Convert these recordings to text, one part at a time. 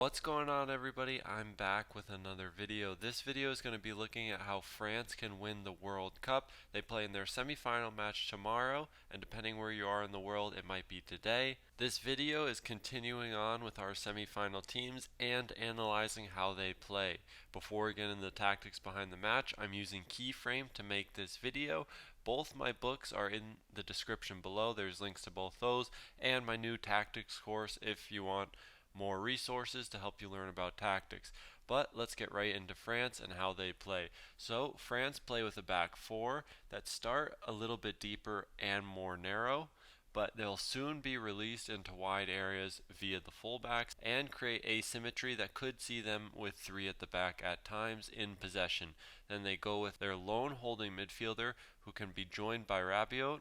What's going on, everybody? I'm back with another video. This video is going to be looking at how France can win the World Cup. They play in their semi-final match tomorrow, and depending where you are in the world, it might be today. This video is continuing on with our semi-final teams and analyzing how they play. Before we get into the tactics behind the match, I'm using Keyframe to make this video. Both my books are in the description below. There's links to both those and my new tactics course if you want more resources to help you learn about tactics. But let's get right into France and how they play. So France play with a back four that start a little bit deeper and more narrow, but they'll soon be released into wide areas via the fullbacks and create asymmetry that could see them with three at the back at times in possession. Then they go with their lone holding midfielder who can be joined by Rabiot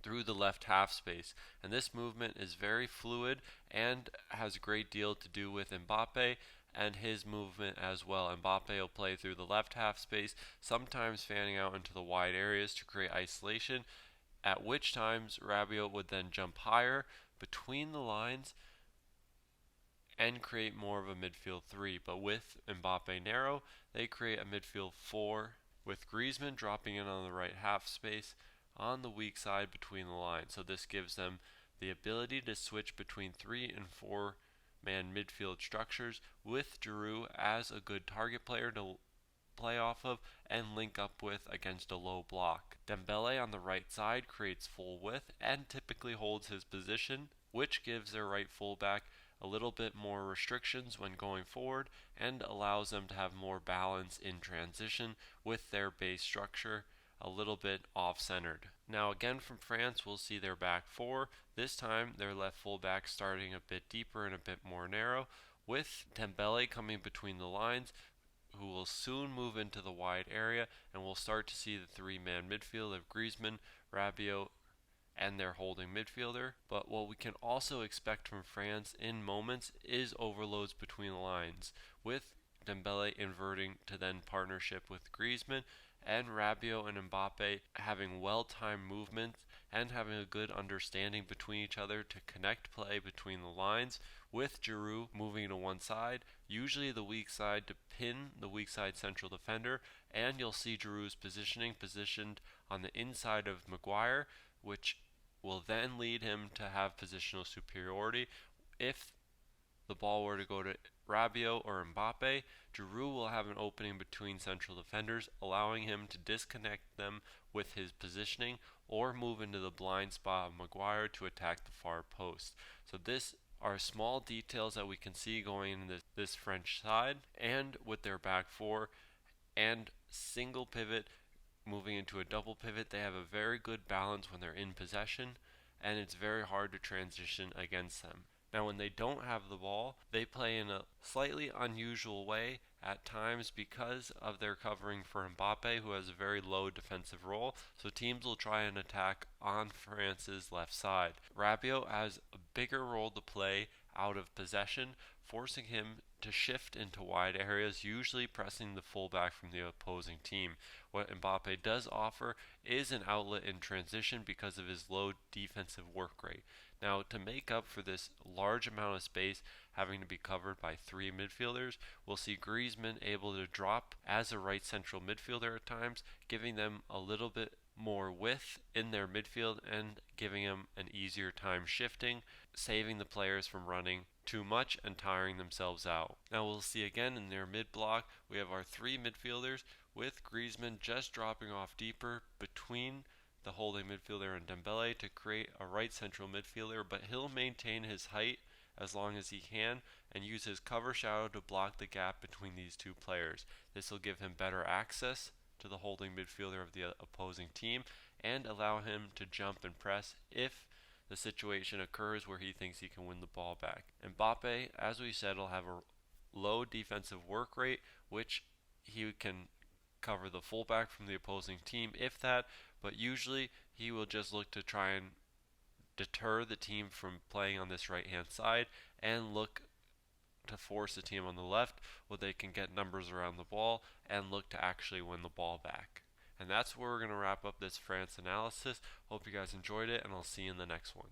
through the left half space, and this movement is very fluid and has a great deal to do with Mbappe and his movement as well. Mbappe will play through the left half space, sometimes fanning out into the wide areas to create isolation, at which times Rabiot would then jump higher between the lines and create more of a midfield three. But with Mbappe narrow, they create a midfield four with Griezmann dropping in on the right half space on the weak side between the lines. So this gives them the ability to switch between 3 and 4 man midfield structures with Giroud as a good target player to play off of and link up with against a low block. Dembele on the right side creates full width and typically holds his position, which gives their right fullback a little bit more restrictions when going forward and allows them to have more balance in transition with their base structure a little bit off-centered. Now again from France, we'll see their back four. This time their left fullback starting a bit deeper and a bit more narrow, with Dembele coming between the lines, who will soon move into the wide area, and we'll start to see the three-man midfield of Griezmann, Rabiot, and their holding midfielder. But what we can also expect from France in moments is overloads between the lines, with Dembele inverting to then partnership with Griezmann, and Rabiot and Mbappe having well-timed movements and having a good understanding between each other to connect play between the lines, with Giroud moving to one side, usually the weak side, to pin the weak side central defender, and you'll see Giroud's positioned on the inside of Maguire, which will then lead him to have positional superiority. If the ball were to go to Rabiot or Mbappe, Giroud will have an opening between central defenders, allowing him to disconnect them with his positioning or move into the blind spot of Maguire to attack the far post. So this are small details that we can see going in this French side, and with their back four and single pivot moving into a double pivot, they have a very good balance when they're in possession, and it's very hard to transition against them. Now when they don't have the ball, they play in a slightly unusual way at times because of their covering for Mbappe, who has a very low defensive role, so teams will try and attack on France's left side. Rabiot has a bigger role to play out of possession, forcing him to shift into wide areas, usually pressing the fullback from the opposing team. What Mbappe does offer is an outlet in transition because of his low defensive work rate. Now, to make up for this large amount of space having to be covered by three midfielders, we'll see Griezmann able to drop as a right central midfielder at times, giving them a little bit more width in their midfield and giving them an easier time shifting, saving the players from running too much and tiring themselves out. Now we'll see again in their mid block, we have our three midfielders with Griezmann just dropping off deeper between the holding midfielder and Dembele to create a right central midfielder, but he'll maintain his height as long as he can and use his cover shadow to block the gap between these two players. This will give him better access to the holding midfielder of the opposing team and allow him to jump and press if the situation occurs where he thinks he can win the ball back. Mbappe, as we said, will have a low defensive work rate, which he can cover the fullback from the opposing team if that, but usually he will just look to try and deter the team from playing on this right hand side and look to force the team on the left where they can get numbers around the ball and look to actually win the ball back. And that's where we're going to wrap up this France analysis. Hope you guys enjoyed it, and I'll see you in the next one.